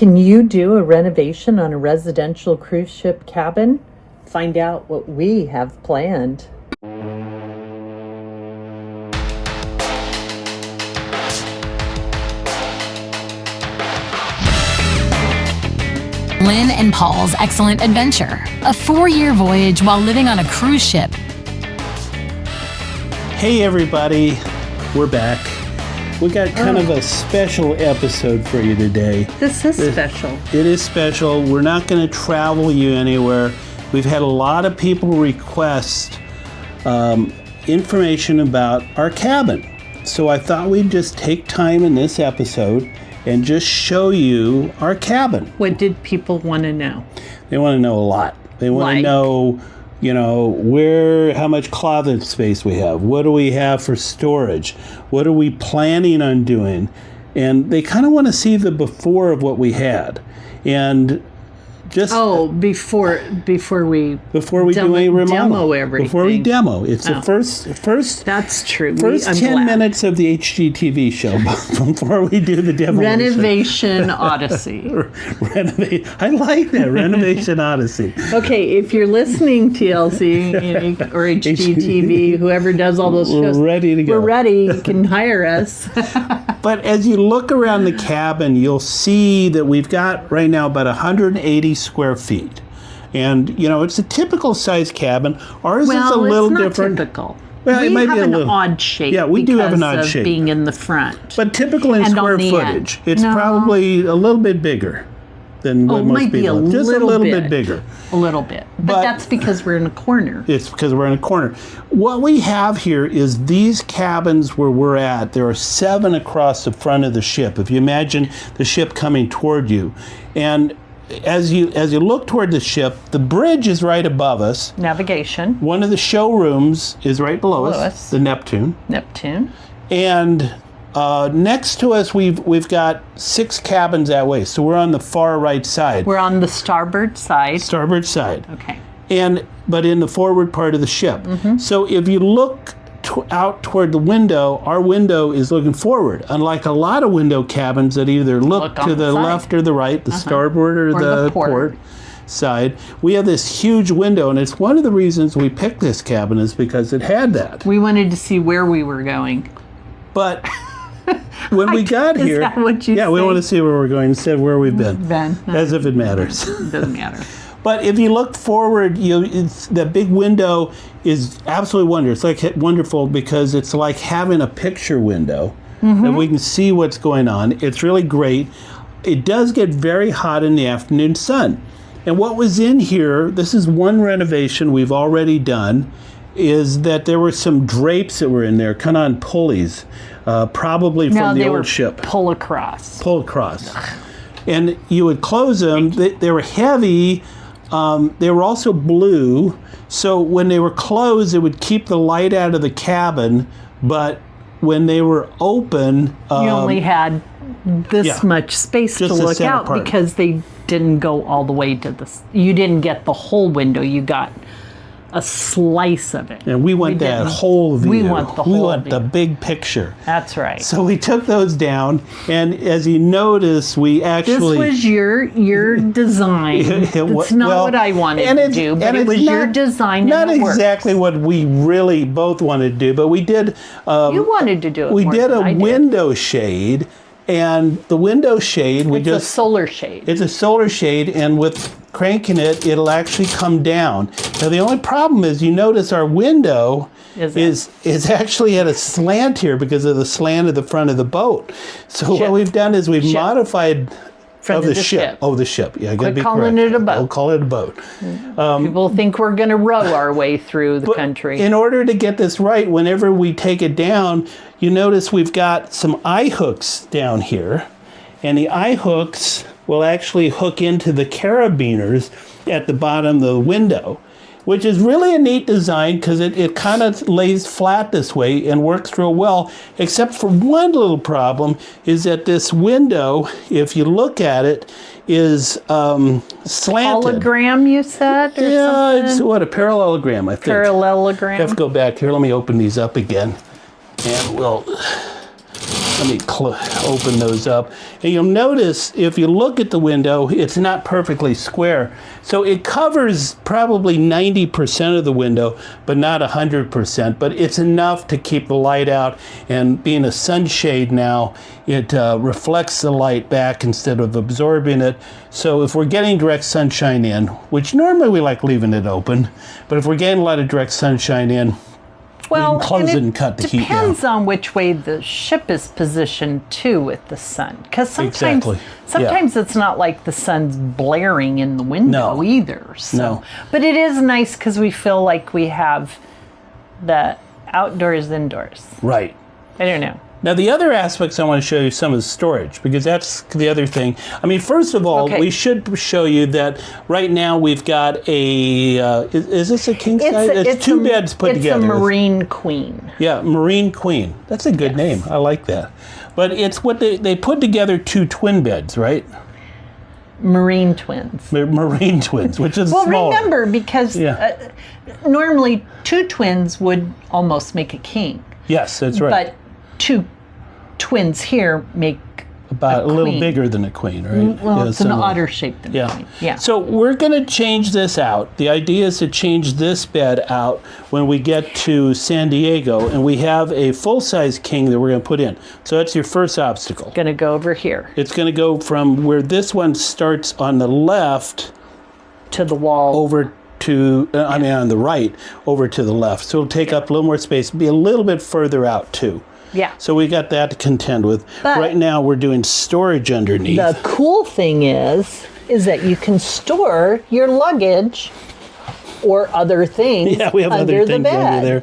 Can you do a renovation on a residential cruise ship cabin? Find out what we have planned. Lynn and Paul's Excellent Adventure, a 4-year voyage while living on a cruise ship. Hey everybody, we're back. We got kind of a special episode for you today. This is special. It is special. We're not going to travel you anywhere. We've had a lot of people request information about our cabin. So I thought we'd just take time in this episode and just show you our cabin. What did people want to know? They want to know a lot. They want to know, how much closet space we have. What do we have for storage? What are we planning on doing? And they kind of want to see the before of what we had. And just before we do any remodel, demo everything. Before we demo, it's the first. That's true. First 10 minutes of the HGTV show before we do the demo. Renovation Odyssey. I like that, Renovation Odyssey. Okay, if you're listening, TLC or HGTV, whoever does all those shows, we're ready to go. We're ready. You can hire us. But as you look around the cabin, you'll see that we've got right now about 180 square feet. And, it's a typical size cabin. Ours is a little different. Typical. Well, it might have be a an little odd shape. Yeah, we do have an odd shape. Being in the front. But typical in square footage. It's probably a little bit bigger than what most people have. Just a little bit bigger. A little bit. But that's because we're in a corner. It's because we're in a corner. What we have here is these cabins where we're at. There are 7 across the front of the ship. If you imagine the ship coming toward you. And as you look toward the ship, the bridge is right above us. Navigation. One of the showrooms is right below us. The Neptune. And next to us, we've got 6 cabins that way. So we're on the far right side. We're on the starboard side. Starboard side. Okay. But in the forward part of the ship. Mm-hmm. So if you look out toward the window, our window is looking forward. Unlike a lot of window cabins that either look to the left or the right, the starboard or the port side, we have this huge window, and it's one of the reasons we picked this cabin is because it had that. We wanted to see where we were going. But when we got here, is that what you say? We want to see where we're going instead of where we've been. As if it matters. It doesn't matter. But if you look forward, the big window is absolutely wonderful. It's like wonderful because it's like having a picture window that we can see what's going on. It's really great. It does get very hot in the afternoon sun. And what was in here, this is one renovation we've already done, is that there were some drapes that were in there, kind of on pulleys, probably from the old ship. Pull across. And you would close them. They were heavy. They were also blue, so when they were closed, it would keep the light out of the cabin, but when they were open... you only had this much space to look out part. Because they didn't go all the way to the... You didn't get the whole window, you got a slice of it. And we want that whole view. We want the whole We want view. the big picture. That's right. So we took those down, and as you notice, we actually... This was your design. It's not what I wanted to do, but it was your design. Not exactly what we really both wanted to do, but we did... you wanted to do it. We did a window shade, and the window shade... It's a solar shade. It's a solar shade, and with cranking it, it'll actually come down. Now, the only problem is you notice our window is actually at a slant here because of the slant of the front of the boat. So what we've done is we've modified... the ship. Oh, the ship. Yeah, I got to be correct. Calling it a boat. I'll call it a boat. People think we're going to row our way through the country. In order to get this right, whenever we take it down, you notice we've got some eye hooks down here. And the eye hooks will actually hook into the carabiners at the bottom of the window, which is really a neat design because it kind of lays flat this way and works real well, except for one little problem is that this window, if you look at it, is slanted. Hologram, you said? Or something? It's a parallelogram, I think. Parallelogram. I have to go back here. Let me open these up again. And we'll Let me open those up. And you'll notice if you look at the window, it's not perfectly square. So it covers probably 90% of the window, but not 100%. But it's enough to keep the light out. And being a sunshade now, it reflects the light back instead of absorbing it. So if we're getting direct sunshine in, which normally we like leaving it open, but if we're getting a lot of direct sunshine in, well, we can close it and cut the heat down. Depends on which way the ship is positioned too with the sun. Because sometimes it's not like the sun's blaring in the window either. So. No. But it is nice because we feel like we have the outdoors, indoors. Right. I don't know. Now, the other aspects I want to show you some of the storage, because that's the other thing. I mean, first of all, we should show you that right now we've got a, is this a king size? It's two beds put together. It's a Marine Queen. Yeah, Marine Queen. That's a good name. I like that. But it's what they put together 2 twin beds, right? Marine twins. Marine twins, which is well, smaller. remember, because normally 2 twins would almost make a king. Yes, that's right. But 2 twins here make about a little bigger than a queen, right? Well, it's an odder shape than a queen. Yeah. So we're going to change this out. The idea is to change this bed out when we get to San Diego, and we have a full-size king that we're going to put in. So that's your first obstacle. Going to go over here. It's going to go from where this one starts on the left to the wall over to, I mean on the right, over to the left. So it'll take up a little more space, be a little bit further out too. Yeah. So we got that to contend with. But right now we're doing storage underneath. The cool thing is that you can store your luggage or other things we have under other the things bed. under there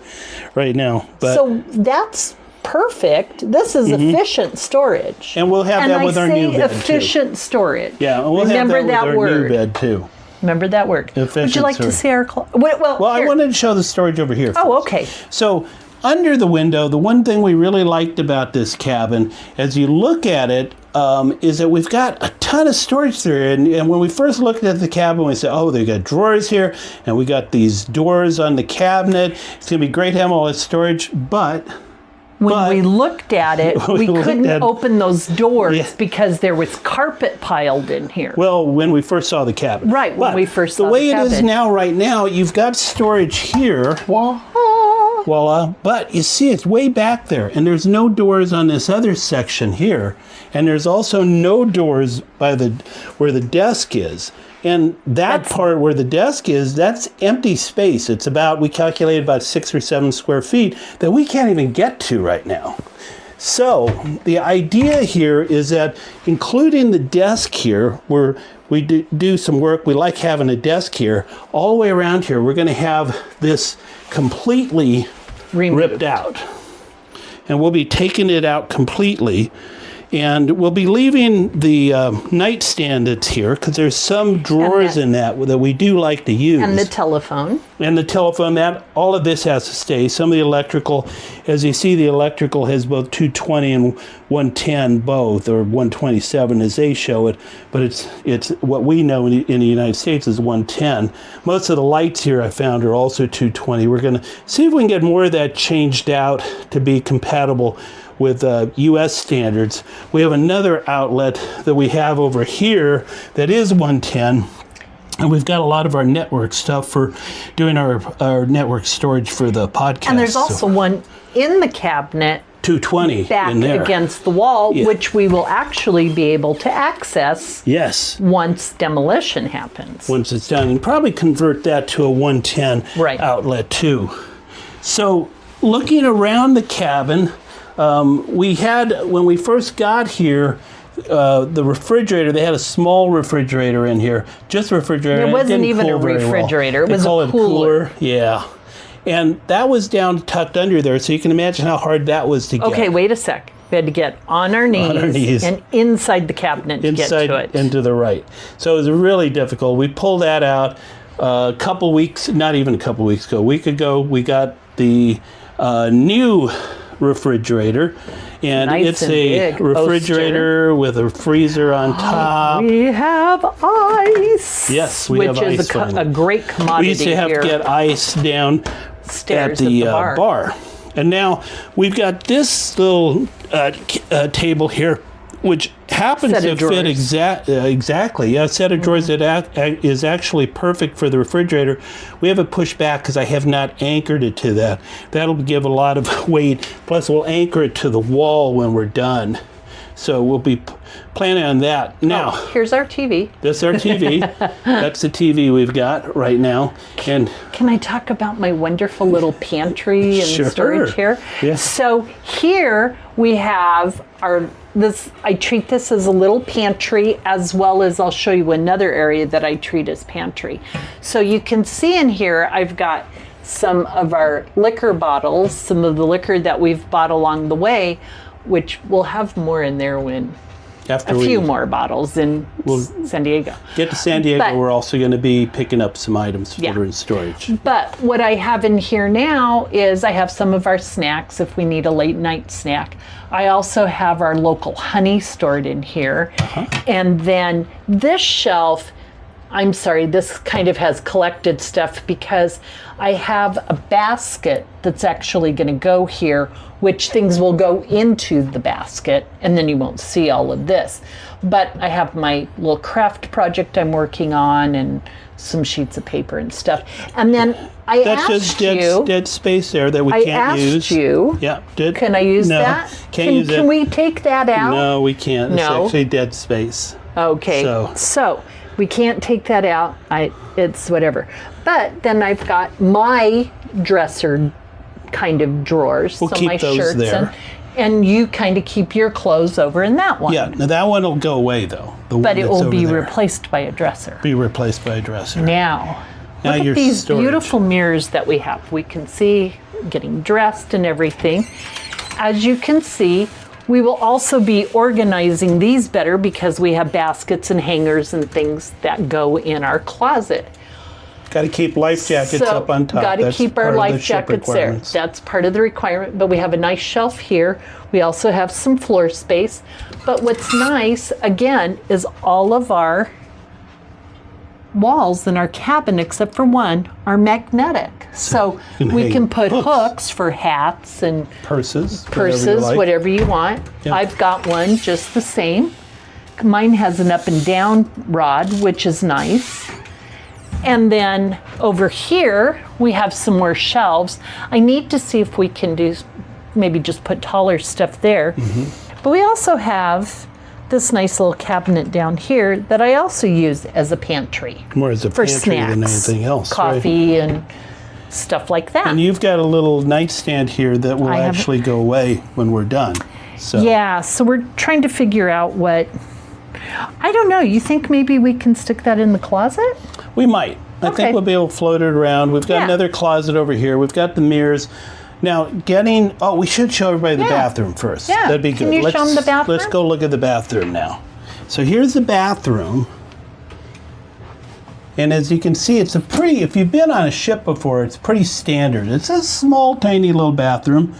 right now. But so that's perfect. This is efficient storage. And we'll have that with our new bed efficient storage. Yeah, and we'll Remember have that with our new bed too. Remember that word. Efficient Would you like to see our well, I wanted to show the storage over here first. Oh, okay. So under the window, the one thing we really liked about this cabin, as you look at it, is that we've got a ton of storage there. And when we first looked at the cabin, we said, oh, they got drawers here, and we got these doors on the cabinet. It's going to be great to have all this storage, but when we looked at it, we couldn't open those doors because there was carpet piled in here. Well, when we first saw the cabin. Right, when we first saw the cabin. The way it is now, right now, you've got storage here. Voila. But you see, it's way back there, and there's no doors on this other section here. And there's also no doors by where the desk is. And that's part where the desk is, that's empty space. It's about, we calculated about 6 or 7 square feet that we can't even get to right now. So the idea here is that including the desk here, where we do some work, we like having a desk here, all the way around here, we're going to have this completely ripped out. And we'll be taking it out completely. And we'll be leaving the nightstand that's here, because there's some drawers in that we do like to use. And the telephone. And the telephone, all of this has to stay. Some of the electrical, as you see, the electrical has both 220 and 110 both, or 127 as they show it. But it's what we know in the United States is 110. Most of the lights here I found are also 220. We're going to see if we can get more of that changed out to be compatible with U.S. standards. We have another outlet that we have over here that is 110, and we've got a lot of our network stuff for doing our network storage for the podcast. And there's also one in the cabinet 220 back in there against the wall, which we will actually be able to access once demolition happens. Once it's done, and probably convert that to a 110 outlet too. So looking around the cabin, we had, when we first got here, the refrigerator, they had a small refrigerator in here, just a refrigerator. It wasn't even a refrigerator, it was a cooler. Yeah. And that was down tucked under there, so you can imagine how hard that was to get. Okay, wait a sec. We had to get on our knees and inside the cabinet to get to it. And to the right. So it was really difficult. We pulled that out a couple weeks, not even a couple weeks ago, a week ago, we got the new refrigerator, and it's a refrigerator with a freezer on top. We have ice. Yes, we have ice. Which is a great commodity. We used to have to get ice down at the bar. And now we've got this little table here, which happens to fit exactly. Yeah, a set of drawers that is actually perfect for the refrigerator. We have it pushed back because I have not anchored it to that. That'll give a lot of weight. Plus, we'll anchor it to the wall when we're done. So we'll be planning on that. Now, here's our TV. That's our TV. That's the TV we've got right now. And can I talk about my wonderful little pantry and storage here? Yes. So here we have I treat this as a little pantry, as well as I'll show you another area that I treat as pantry. So you can see in here, I've got some of our liquor bottles, some of the liquor that we've bought along the way, which we'll have more in there when a few more bottles in San Diego. Get to San Diego, but we're also going to be picking up some items that are in storage. But what I have in here now is I have some of our snacks if we need a late night snack. I also have our local honey stored in here. And then this shelf, this kind of has collected stuff because I have a basket that's actually going to go here, which things will go into the basket, and then you won't see all of this. But I have my little craft project I'm working on and some sheets of paper and stuff. And then That's just dead space there that we can't use. I asked you. Yeah. Can I use that? Can't use it. Can we take that out? No, we can't. It's actually dead space. Okay. So we can't take that out. It's whatever. But then I've got my dresser kind of drawers. We'll keep my those shirts there. And you kind of keep your clothes over in that one. Yeah, now that one will go away though. But it will be replaced by a dresser. Be replaced by a dresser. Now look at these beautiful mirrors that we have. We can see getting dressed and everything. As you can see, we will also be organizing these better because we have baskets and hangers and things that go in our closet. Got to keep life jackets up on top. Got to keep our life jackets there. That's part of the requirement, but we have a nice shelf here. We also have some floor space. But what's nice, again, is all of our walls in our cabin, except for one, are magnetic. So we can put hooks for hats and purses, whatever you want. Yep. I've got one just the same. Mine has an up and down rod, which is nice. And then over here, we have some more shelves. I need to see if we can maybe just put taller stuff there. But we also have this nice little cabinet down here that I also use as a pantry. More as a for pantry snacks, than anything else. Coffee and stuff like that. And you've got a little nightstand here that will actually go away when we're done. So. Yeah, so we're trying to figure out what, I don't know, you think maybe we can stick that in the closet? We might. I think we'll be able to float it around. We've got another closet over here. We've got the mirrors. Now, we should show everybody the bathroom first. Yeah. That'd be good. Can you show them the bathroom? Let's go look at the bathroom now. So here's the bathroom. And as you can see, it's if you've been on a ship before, it's pretty standard. It's a small, tiny little bathroom.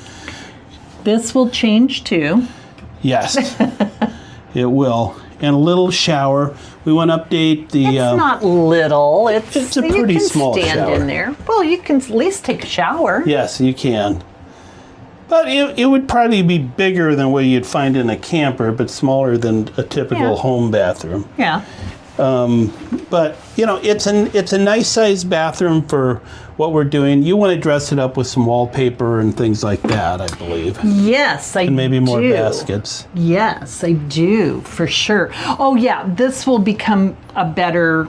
This will change too. Yes, it will. And a little shower. We want to update the... It's not little. It's a pretty small shower. You can stand in there. Well, you can at least take a shower. Yes, you can. But it would probably be bigger than what you'd find in a camper, but smaller than a typical home bathroom. Yeah. But, it's a nice sized bathroom for what we're doing. You want to dress it up with some wallpaper and things like that, I believe. Yes, I do. And maybe more baskets. Yes, I do, for sure. Oh, yeah, this will become a better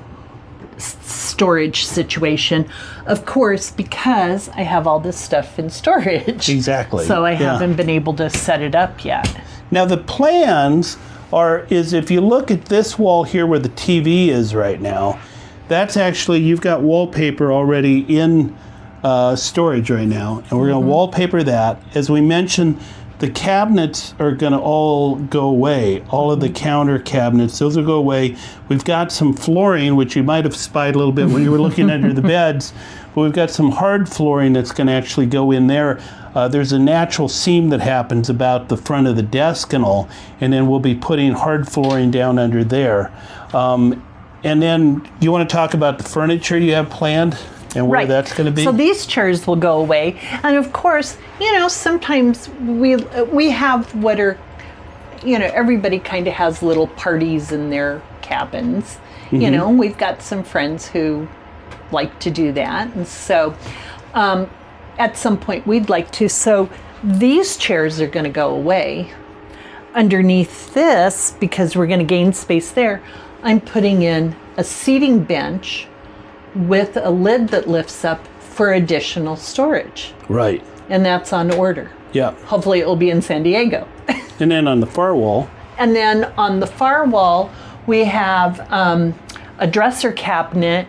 storage situation, of course, because I have all this stuff in storage. Exactly. So I haven't been able to set it up yet. Now, the plans is if you look at this wall here where the TV is right now, that's actually, you've got wallpaper already in storage right now, and we're going to wallpaper that. As we mentioned, the cabinets are going to all go away. All of the counter cabinets, those will go away. We've got some flooring, which you might have spied a little bit when you were looking under the beds, but we've got some hard flooring that's going to actually go in there. There's a natural seam that happens about the front of the desk and all, and then we'll be putting hard flooring down under there. And then you want to talk about the furniture you have planned? and where that's going to be. So these chairs will go away. And of course, sometimes we have what are, everybody kind of has little parties in their cabins. We've got some friends who like to do that. And so at some point we'd like to. So these chairs are going to go away. Underneath this, because we're going to gain space there, I'm putting in a seating bench with a lid that lifts up for additional storage. Right. And that's on order. Yeah. Hopefully it will be in San Diego. And then on the far wall. And then on the far wall, we have a dresser cabinet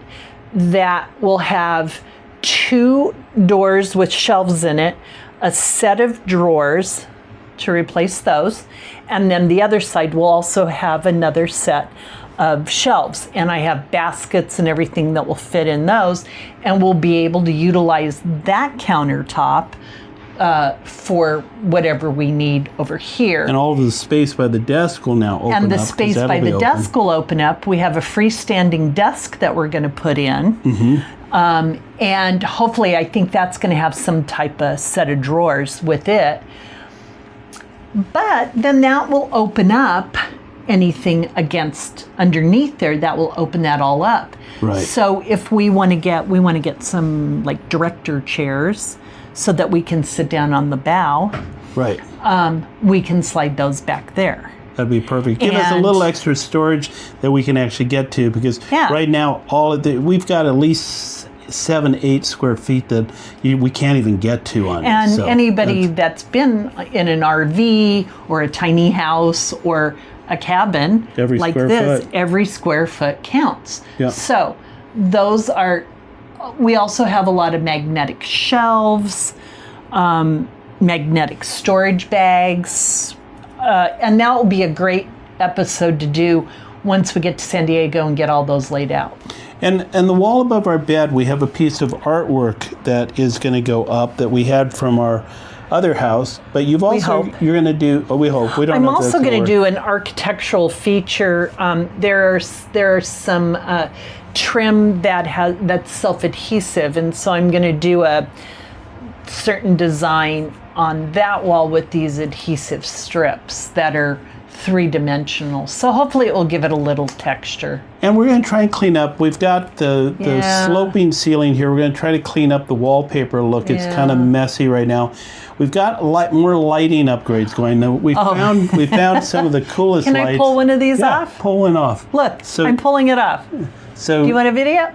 that will have 2 doors with shelves in it, a set of drawers to replace those, and then the other side will also have another set of shelves, and I have baskets and everything that will fit in those, and we'll be able to utilize that countertop for whatever we need over here. And all of the space by the desk will now open up. And the space by the desk will open up. We have a freestanding desk that we're going to put in. And hopefully, I think that's going to have some type of set of drawers with it. But then that will open up anything against underneath there, that will open that all up. Right. So if we want to get some like director chairs so that we can sit down on the bow. Right. We can slide those back there. That'd be perfect. Give us a little extra storage that we can actually get to, because right now we've got at least 7-8 square feet that we can't even get to on. And so anybody that's been in an RV or a tiny house or a cabin like this, every square foot counts. Yeah. So those are. We also have a lot of magnetic shelves, magnetic storage bags, and that will be a great episode to do once we get to San Diego and get all those laid out. And the wall above our bed, we have a piece of artwork that is going to go up that we had from our other house, but you're going to do. Oh, we hope. We don't. I'm also going to do an architectural feature. There's some trim that's self-adhesive, and so I'm going to do a certain design on that wall with these adhesive strips that are 3-dimensional. So hopefully it will give it a little texture. And we're going to try and clean up. We've got the sloping ceiling here. We're going to try to clean up the wallpaper look. It's kind of messy right now. We've got more lighting upgrades going. Now, we found some of the coolest lights. Can I pull one of these off? Pull one off. Look, I'm pulling it off. So, do you want a video?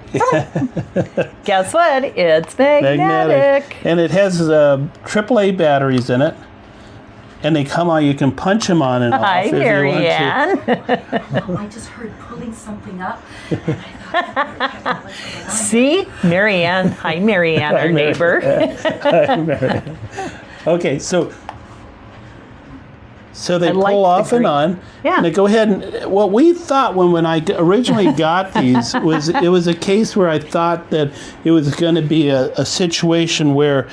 Guess what? It's magnetic. And it has AAA batteries in it. And they come on, you can punch them on and off. Hi, Marianne. I just heard pulling something up. See? Marianne. Hi, Marianne, our neighbor. Hi, Marianne. Okay, so they pull off and on. Yeah. And they go ahead and what we thought when I originally got these was it was a case where I thought that it was going to be a situation where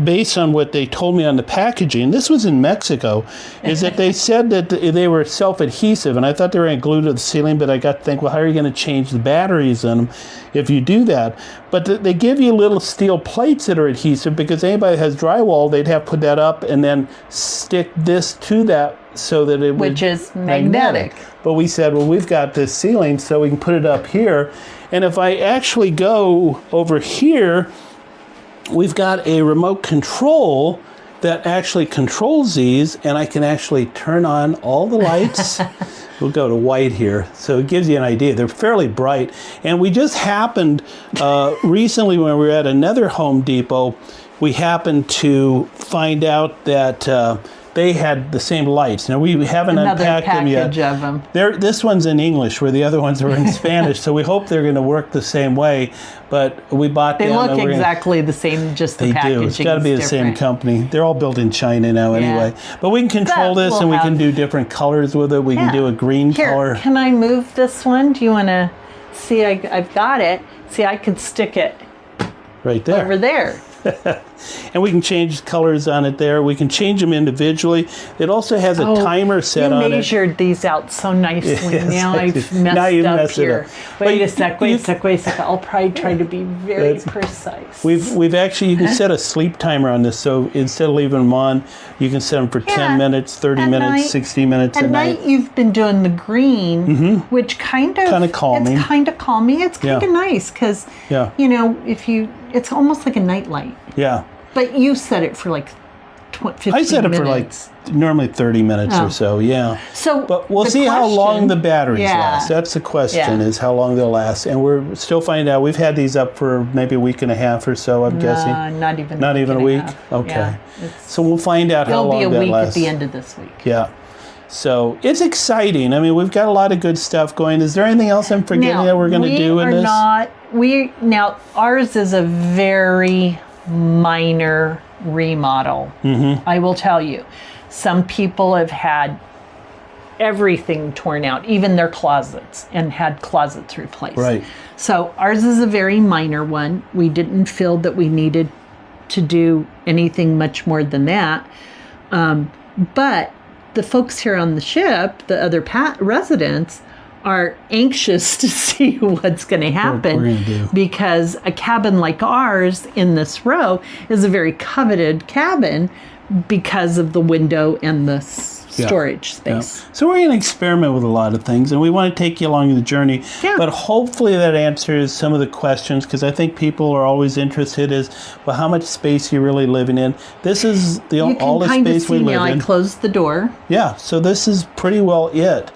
based on what they told me on the packaging, this was in Mexico, is that they said that they were self-adhesive, and I thought they were glued to the ceiling, but I got to think, well, how are you going to change the batteries in them if you do that? But they give you little steel plates that are adhesive, because anybody that has drywall, they'd have to put that up and then stick this to that so that it which is magnetic. But we said, well, we've got this ceiling, so we can put it up here. And if I actually go over here, we've got a remote control that actually controls these, and I can actually turn on all the lights. We'll go to white here, so it gives you an idea. They're fairly bright. And we just happened, recently when we were at another Home Depot, we happened to find out that they had the same lights. Now, we haven't unpacked them yet. Of them. This one's in English, where the other ones are in Spanish, so we hope they're going to work the same way. But we bought them. They look exactly the same, just the packaging. They do. It's got to be the same company. They're all built in China now anyway. But we can control this, and we can do different colors with it. We can do a green color. Can I move this one? Do you want to see? I've got it. See, I could stick it right there. Over there. And we can change colors on it there. We can change them individually. It also has a timer set on it. You measured these out so nicely. Yes, Now I've now you've messed up messed it here. up. Wait a sec. I'll probably try to be very precise. We've actually, you can set a sleep timer on this. So instead of leaving them on, you can set them for 10 minutes, 30 minutes, night, 60 minutes at night. You've been doing the green, which kind of calming. It's kind of calming. It's kind of nice because, you know, it's almost like a nightlight. Yeah. But you set it for like 15 minutes. I set it for like normally 30 minutes or so, but we'll see how long the batteries last. That's the question, is how long they'll last. And we're still finding out. We've had these up for maybe a week and a half or so, I'm guessing. Not even a week. Okay. Yeah, so we'll find out how long that lasts. It'll be a week at the end of this week. Yeah. So it's exciting. I mean, we've got a lot of good stuff going. Is there anything else I'm forgetting that we're going to do in this? Now, ours is a very minor remodel. I will tell you. Some people have had everything torn out, even their closets, and had closets replaced. Right. So ours is a very minor one. We didn't feel that we needed to do anything much more than that. But the folks here on the ship, the other residents, are anxious to see what's going to happen, we're gonna do. Because a cabin like ours in this row is a very coveted cabin because of the window and the storage space. So we're going to experiment with a lot of things, and we want to take you along the journey. But hopefully that answers some of the questions, because I think people are always interested is, well, how much space are you really living in? This is all the space we live in. I closed the door. Yeah, so this is pretty well it.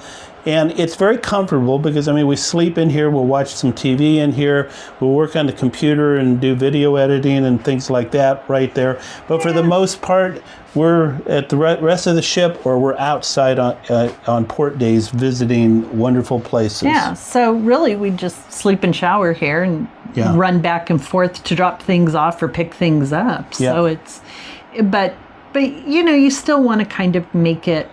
And it's very comfortable because, I mean, we sleep in here, we'll watch some TV in here, we'll work on the computer and do video editing and things like that right there. But for the most part, we're at the rest of the ship, or we're outside on port days visiting wonderful places. Yeah, so really we just sleep and shower here and run back and forth to drop things off or pick things up. So it's, but you know, you still want to kind of make it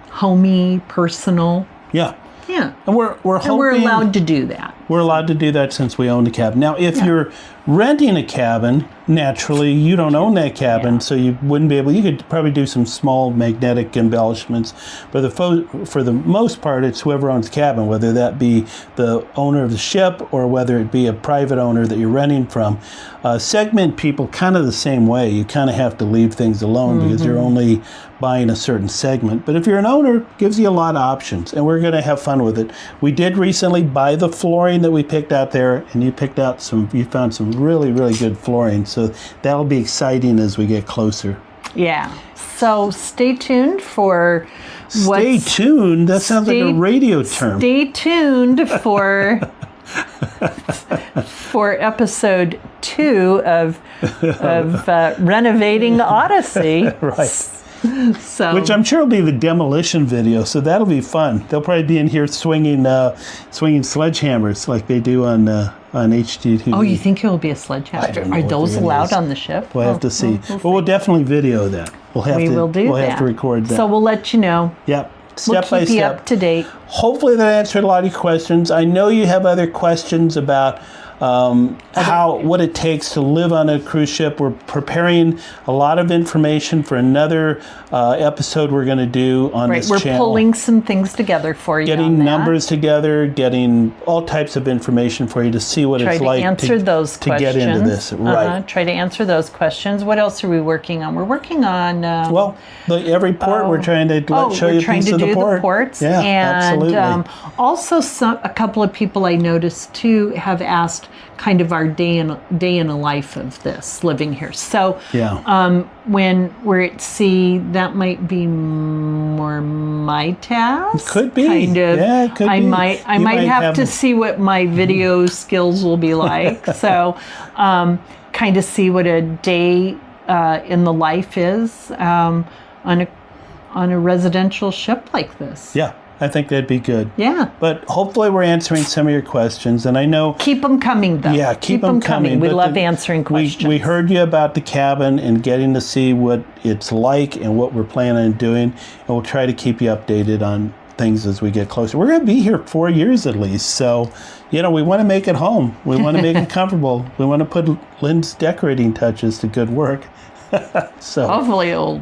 homey, personal. Yeah. Yeah. And we're hoping, and we're allowed to do that. We're allowed to do that since we own the cabin. Now, if you're renting a cabin, naturally, you don't own that cabin, so you wouldn't be able, you could probably do some small magnetic embellishments, but for the most part, it's whoever owns the cabin, whether that be the owner of the ship or whether it be a private owner that you're renting from. Segment people kind of the same way. You kind of have to leave things alone because you're only buying a certain segment. But if you're an owner, it gives you a lot of options, and we're going to have fun with it. We did recently buy the flooring that we picked out there, and you found some really, really good flooring. So that'll be exciting as we get closer. Yeah. So stay tuned for Stay tuned? That sounds like a radio term. Stay tuned for episode 2 of Renovating Odyssey. Right. So, which I'm sure will be the demolition video, so that'll be fun. They'll probably be in here swinging sledgehammers like they do on HGTV. Oh, you think it will be a sledgehammer? Are those allowed on the ship? We'll have to see. But we'll definitely video that. We'll have to record that. So we'll let you know. Yep. Step by We'll keep you step. up to date. Hopefully that answered a lot of your questions. I know you have other questions about what it takes to live on a cruise ship. We're preparing a lot of information for another episode we're going to do on this channel. We're pulling some things together for you. Getting numbers together, getting all types of information for you to see what it's like to get into this. Right. Try to answer those questions. What else are we working on? We're working on every port we're trying to show you a piece of the port. The ports. Yeah, and absolutely. Also a couple of people I noticed too have asked kind of our day in a life of this living here. So when we're at sea, that might be more my task. Could be. Kind of. Yeah, it could I be. might have to see what my video skills will be like. So kind of see what a day in the life is on a residential ship like this. Yeah. I think that'd be good. Yeah. But hopefully we're answering some of your questions. And I know... Keep them coming, though. Yeah, keep them coming. We love answering questions. We heard you about the cabin and getting to see what it's like and what we're planning on doing. And we'll try to keep you updated on things as we get closer. We're going to be here 4 years at least. So, we want to make it home. We want to make it comfortable. We want to put Lynn's decorating touches to good work. So hopefully it'll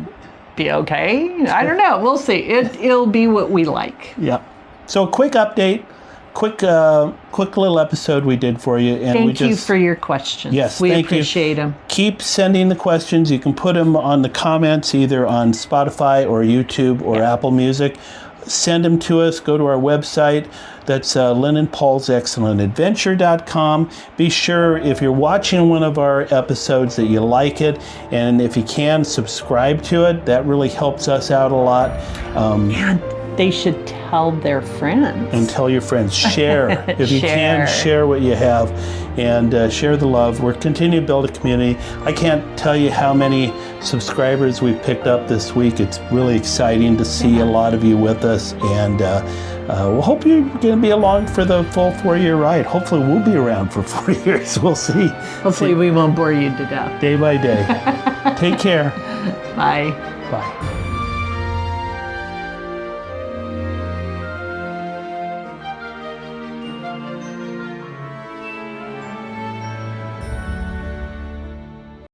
be okay. I don't know. We'll see. It'll be what we like. Yeah. So a quick update, quick little episode we did for you. And Thank you for your questions. Yes, we thank appreciate them. Keep sending the questions. You can put them on the comments either on Spotify or YouTube or Apple Music. Send them to us. Go to our website. That's Lynn and Paul's ExcellentAdventure.com. Be sure, if you're watching one of our episodes, that you like it. And if you can, subscribe to it. That really helps us out a lot. And they should tell their friends. And tell your friends. Share. If you can, share what you have. And share the love. We're continuing to build a community. I can't tell you how many subscribers we've picked up this week. It's really exciting to see a lot of you with us. And we'll hope you're going to be along for the full 4-year ride. Hopefully we'll be around for 4 years. We'll see. Hopefully we won't bore you to death. Day by day. Take care. Bye. Bye.